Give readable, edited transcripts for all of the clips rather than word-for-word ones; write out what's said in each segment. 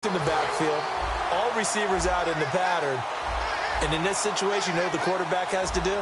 In the backfield, all receivers out in the pattern, and in this situation, you know what the quarterback has to do?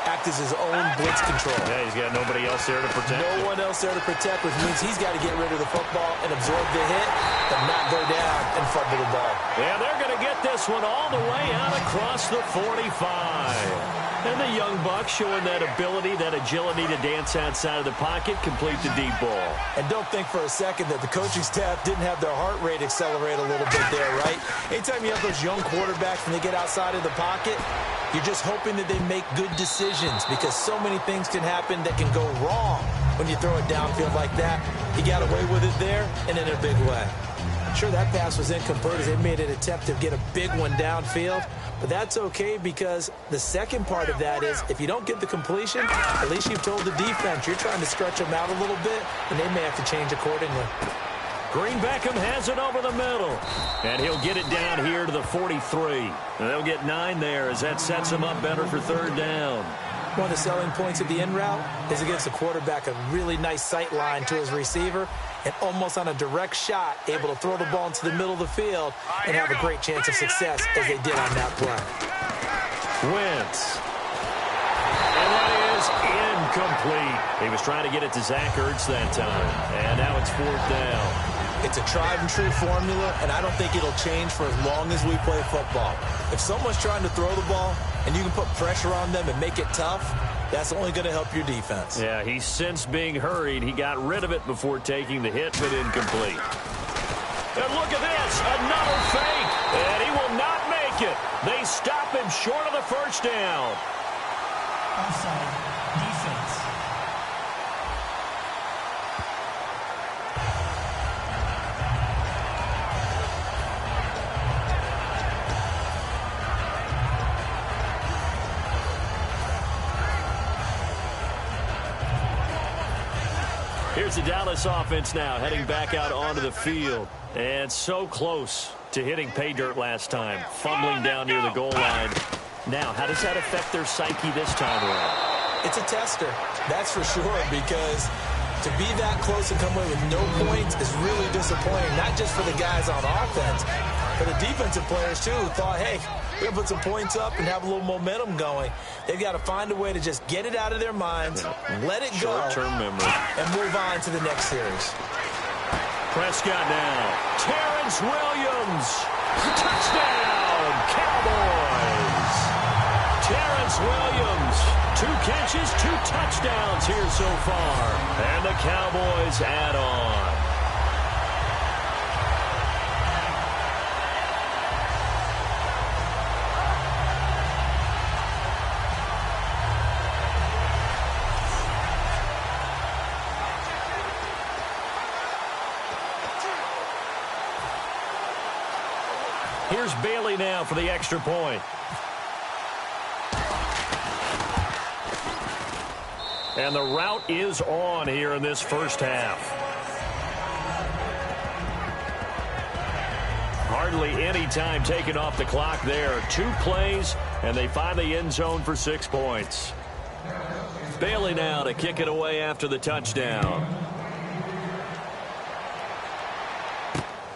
Act as his own blitz control. Yeah, he's got nobody else there to protect him. No one else there to protect, which means he's got to get rid of the football and absorb the hit, but not go down and fumble the ball. Yeah, they're going to get this one all the way out across the 45. And the young buck showing that ability, that agility to dance outside of the pocket, complete the deep ball. And don't think for a second that the coaching staff didn't have their heart rate accelerate a little bit there, right? Anytime you have those young quarterbacks and they get outside of the pocket, you're just hoping that they make good decisions because so many things can happen that can go wrong when you throw it downfield like that. He got away with it there and in a big way. Sure, that pass was incomplete as they made an attempt to get a big one downfield, but that's okay because the second part of that is if you don't get the completion, at least you've told the defense you're trying to stretch them out a little bit, and they may have to change accordingly. Green Beckham has it over the middle, and he'll get it down here to the 43. And they'll get 9 there as that sets him up better for third down. One of the selling points of the in route is against the quarterback, a really nice sight line to his receiver, and almost on a direct shot, able to throw the ball into the middle of the field and have a great chance of success as they did on that play. Wentz. And that is incomplete. He was trying to get it to Zach Ertz that time, and now it's fourth down. It's a tried-and-true formula, and I don't think it'll change for as long as we play football. If someone's trying to throw the ball and you can put pressure on them and make it tough, that's only going to help your defense. Yeah, he's since being hurried. He got rid of it before taking the hit, but incomplete. And look at this, another fake, and he will not make it. They stop him short of the first down. Offside, defense. Here's the Dallas offense now, heading back out onto the field. And so close to hitting pay dirt last time, fumbling down near the goal line. Now, how does that affect their psyche this time around? It's a tester, that's for sure, because to be that close and come away with no points is really disappointing, not just for the guys on offense, for the defensive players, too, who thought, hey, we're going to put some points up and have a little momentum going. They've got to find a way to just get it out of their minds, let it go, short-term memory, and move on to the next series. Prescott now. Terrence Williams. Touchdown, Cowboys. Terrence Williams. 2 catches, 2 touchdowns here so far. And the Cowboys add on. Here's Bailey now for the extra point. And the route is on here in this first half. Hardly any time taken off the clock there. 2 plays, and they find the end zone for 6 points. Bailey now to kick it away after the touchdown.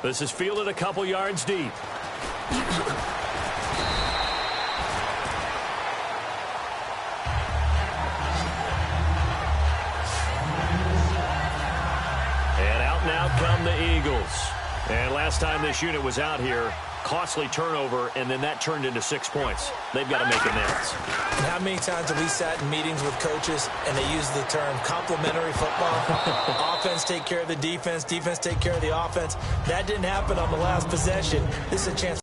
This is fielded a couple yards deep. And out now come the Eagles. And last time this unit was out here, costly turnover, and then that turned into 6 points. They've got to make amends. And how many times have we sat in meetings with coaches and they use the term complementary football? Offense take care of the defense, defense take care of the offense. That didn't happen on the last possession. This is a chance.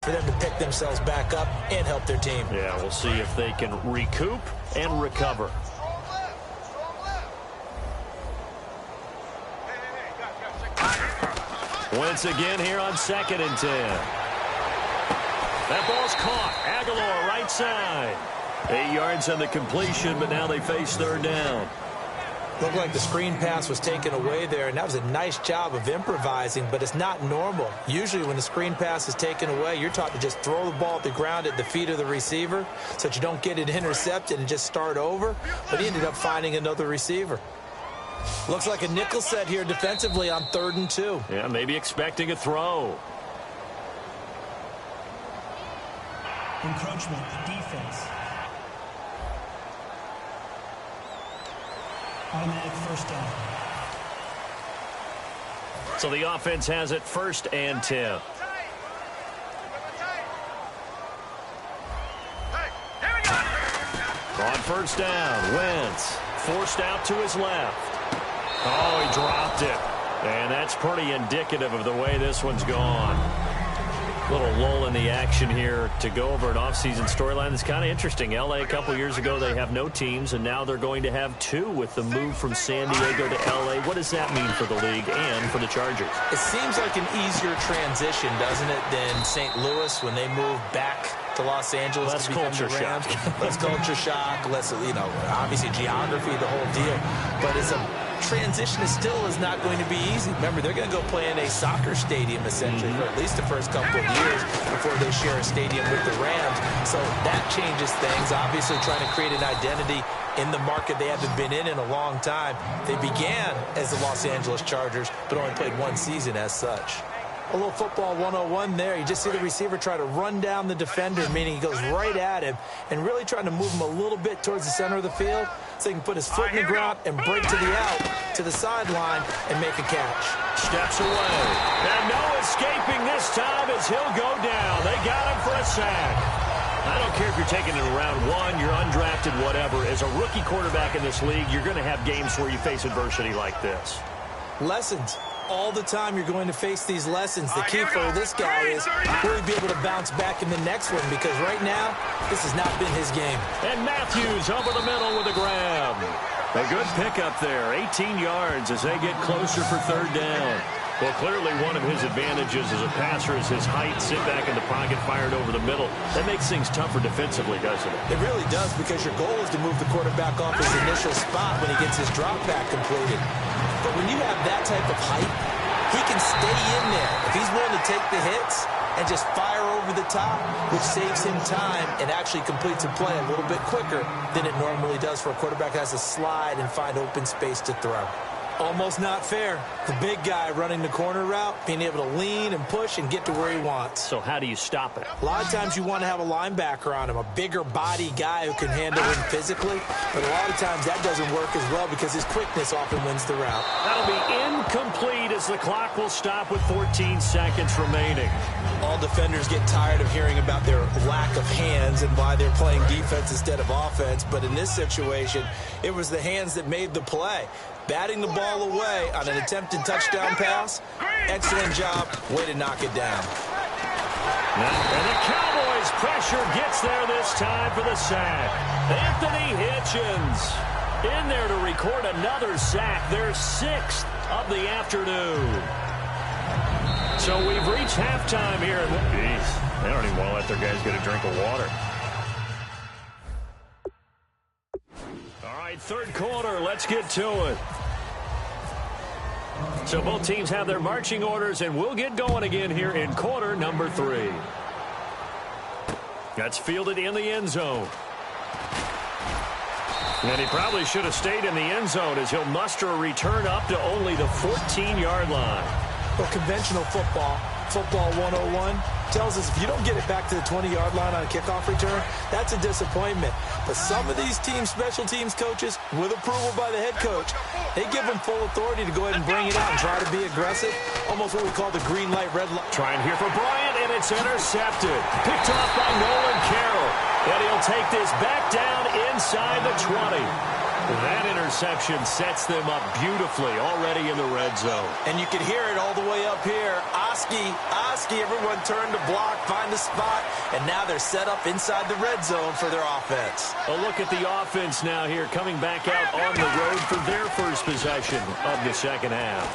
for them to pick themselves back up and help their team. Yeah, we'll see if they can recoup and recover. Once again here on 2nd and 10. That ball's caught. Aguilar right side. 8 yards on the completion, but now they face 3rd down. Looked like the screen pass was taken away there, and that was a nice job of improvising, but it's not normal. Usually when the screen pass is taken away, you're taught to just throw the ball at the ground at the feet of the receiver so that you don't get it intercepted and just start over, but he ended up finding another receiver. Looks like a nickel set here defensively on 3rd and 2. Yeah, maybe expecting a throw. Encroachment, defense. Automatic 1st down. So the offense has it 1st and 10. On 1st down, Wentz forced out to his left. Oh, he dropped it. And that's pretty indicative of the way this one's gone. Little lull in the action here to go over an offseason storyline that's kind of interesting. LA a couple years ago, they have no teams, and now they're going to have 2 with the move from San Diego to LA. What does that mean for the league and for the Chargers? It seems like an easier transition, doesn't it, than St. Louis when they moved back to Los Angeles. Less to become culture the Rams. shock. Less culture shock, less, obviously geography, the whole deal. But it's a transition is not going to be easy. Remember, they're going to go play in a soccer stadium, essentially, for at least the first couple of years before they share a stadium with the Rams. So that changes things. Obviously, trying to create an identity in the market they haven't been in a long time. They began as the Los Angeles Chargers, but only played 1 season as such. A little football 101 there. You just see the receiver try to run down the defender, meaning he goes right at him, and really trying to move him a little bit towards the center of the field so he can put his foot in the ground and break to the out, to the sideline, and make a catch. Steps away. And no escaping this time as he'll go down. They got him for a sack. I don't care if you're taking it in round 1, you're undrafted, whatever. As a rookie quarterback in this league, you're going to have games where you face adversity like this. Lessons. All the time you're going to face these lessons. The key for this guy is really be able to bounce back in the next one, because right now, this has not been his game. And Matthews over the middle with a grab. A good pickup there. 18 yards as they get closer for 3rd down. Well, clearly one of his advantages as a passer is his height. Sit back in the pocket, fired over the middle. That makes things tougher defensively, doesn't it? It really does, because your goal is to move the quarterback off his initial spot when he gets his drop back completed. But when you have that type of height, he can stay in there. If he's willing to take the hits and just fire over the top, which saves him time and actually completes a play a little bit quicker than it normally does for a quarterback that has to slide and find open space to throw. Almost not fair. The big guy running the corner route, being able to lean and push and get to where he wants. So how do you stop it? A lot of times you want to have a linebacker on him, a bigger body guy who can handle him physically. But a lot of times that doesn't work as well because his quickness often wins the route. That'll be incomplete as the clock will stop with 14 seconds remaining. All defenders get tired of hearing about their lack of hands and why they're playing defense instead of offense. But in this situation, it was the hands that made the play. Batting the ball away on an attempted touchdown pass. Excellent job. Way to knock it down. And the Cowboys' pressure gets there this time for the sack. Anthony Hitchens in there to record another sack. Their 6th of the afternoon. So we've reached halftime here. Jeez, they don't even want to let their guys get a drink of water. All right, 3rd quarter. Let's get to it. So both teams have their marching orders, and we'll get going again here in quarter number 3. That's fielded in the end zone. And he probably should have stayed in the end zone as he'll muster a return up to only the 14-yard line. Well, conventional football 101, tells us if you don't get it back to the 20-yard line on a kickoff return, that's a disappointment. But some of these team special teams coaches, with approval by the head coach, they give them full authority to go ahead and bring it out and try to be aggressive, almost what we call the green light, red light. Trying here for Bryant, and it's intercepted. Picked off by Nolan Carroll. And he'll take this back down inside the 20. That interception sets them up beautifully already in the red zone. And you can hear it all the way up here. Oski, everyone turned to block, find a spot, and now they're set up inside the red zone for their offense. A look at the offense now here, coming back out on the road for their first possession of the second half.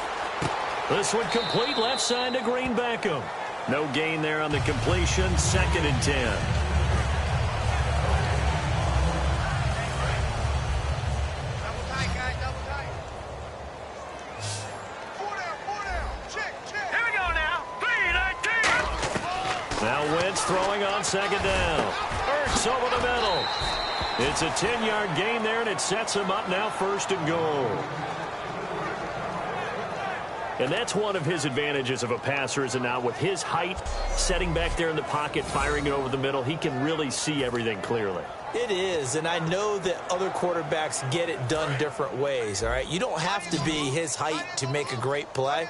This one complete left side to Green Beckham. No gain there on the completion, 2nd and 10. Now Wentz throwing on 2nd down. Ertz over the middle. It's a 10-yard gain there, and it sets him up now 1st and goal. And that's one of his advantages of a passer, is it not? With his height, setting back there in the pocket, firing it over the middle, he can really see everything clearly. It is, and I know that other quarterbacks get it done different ways, all right? You don't have to be his height to make a great play,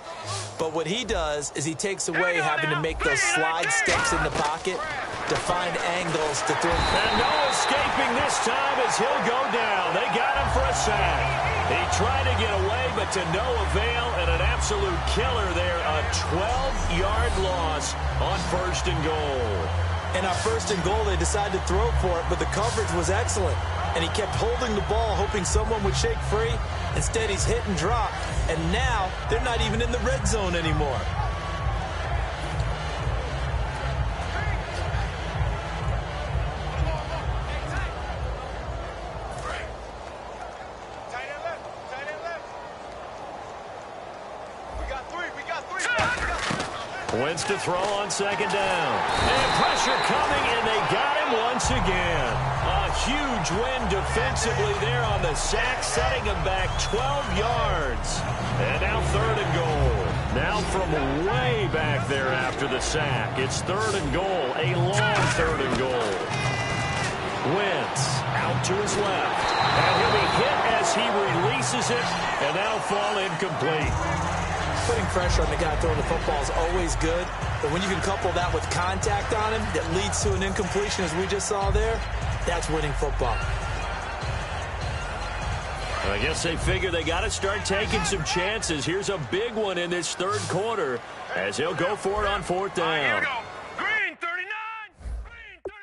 but what he does is he takes away having to make those slide steps in the pocket to find angles to throw. And no escaping this time as he'll go down. They got him for a sack. He tried to get away, but to no avail, and an absolute killer there, a 12-yard loss on 1st and goal. And on 1st and goal, they decided to throw for it, but the coverage was excellent. And he kept holding the ball, hoping someone would shake free. Instead, he's hit and dropped. And now, they're not even in the red zone anymore. Wentz to throw on 2nd down. And pressure coming, and they got him once again. A huge win defensively there on the sack, setting him back 12 yards. And now 3rd and goal. Now from way back there after the sack. It's 3rd and goal, a long 3rd and goal. Wentz out to his left. And he'll be hit as he releases it, and that'll fall incomplete. Putting pressure on the guy throwing the football is always good, but when you can couple that with contact on him that leads to an incompletion, as we just saw there, that's winning football. I guess they figure they got to start taking some chances. Here's a big one in this 3rd quarter as he'll go for it on 4th down. Here we go. Green 39. Green 39.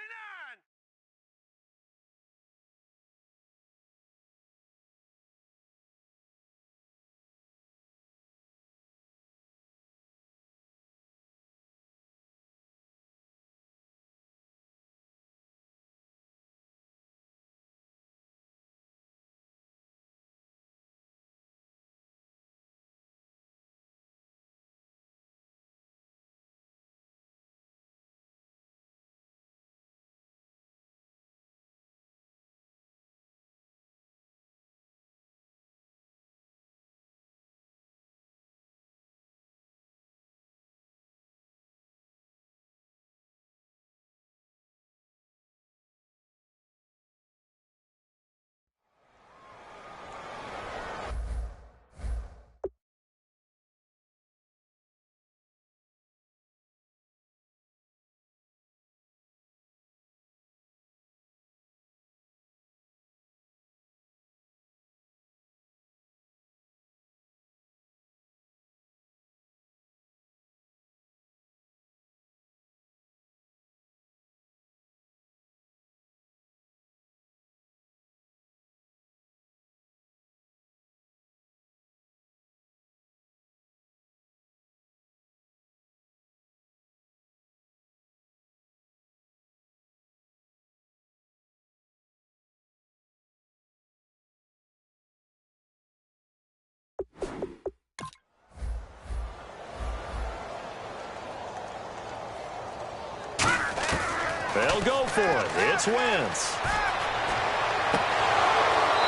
They'll go for it. It's Wentz.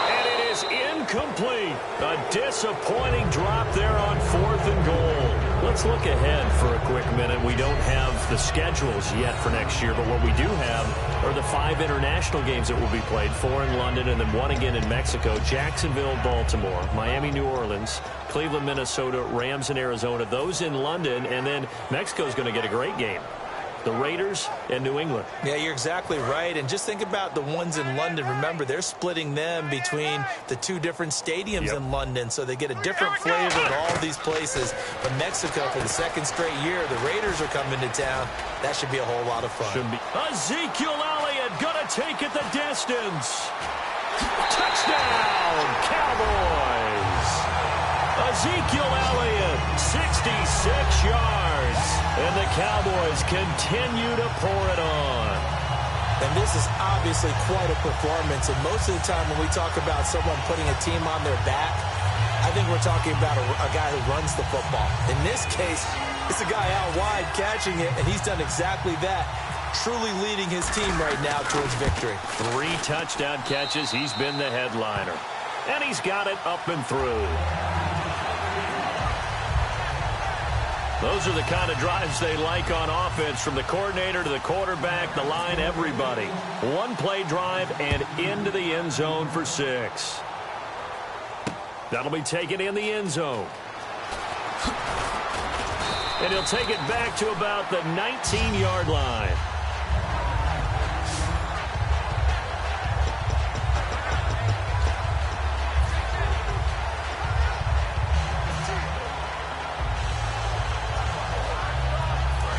And it is incomplete. A disappointing drop there on 4th and goal. Let's look ahead for a quick minute. We don't have the schedules yet for next year, but what we do have are the 5 international games that will be played, 4 in London and then 1 again in Mexico, Jacksonville, Baltimore, Miami, New Orleans, Cleveland, Minnesota, Rams, and Arizona. Those in London, and then Mexico's going to get a great game. the Raiders and New England. Yeah, you're exactly right. And just think about the ones in London. Remember, they're splitting them between the two different stadiums in London, so they get a different flavor at all these places. But Mexico, for the second straight year, the Raiders are coming to town. That should be a whole lot of fun. Ezekiel Elliott gonna take it the distance. Touchdown, Cowboys! Ezekiel Elliott, 66 yards. And the Cowboys continue to pour it on. And this is obviously quite a performance. And most of the time when we talk about someone putting a team on their back, I think we're talking about a guy who runs the football. In this case, it's a guy out wide catching it, and he's done exactly that. Truly leading his team right now towards victory. 3 touchdown catches. He's been the headliner. And he's got it up and through. Those are the kind of drives they like on offense, from the coordinator to the quarterback, the line, everybody. One play drive and into the end zone for 6. That'll be taken in the end zone. And he'll take it back to about the 19-yard line.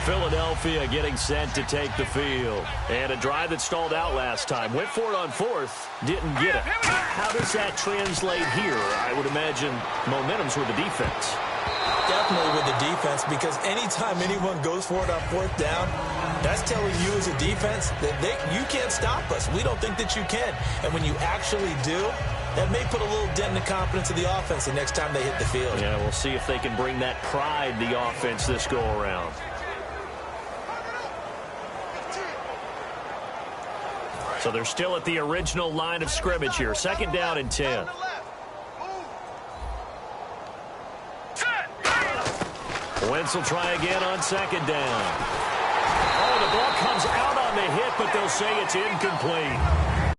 Philadelphia getting set to take the field. And a drive that stalled out last time. Went for it on 4th. Didn't get it. How does that translate here? I would imagine momentum's with the defense. Definitely with the defense, because anytime anyone goes for it on 4th down, that's telling you as a defense that you can't stop us. We don't think that you can. And when you actually do, that may put a little dent in the confidence of the offense the next time they hit the field. Yeah, we'll see if they can bring that pride, the offense, this go-around. So they're still at the original line of scrimmage here. 2nd down and 10. Wentz will try again on 2nd down. Oh, the ball comes out on the hit, but they'll say it's incomplete.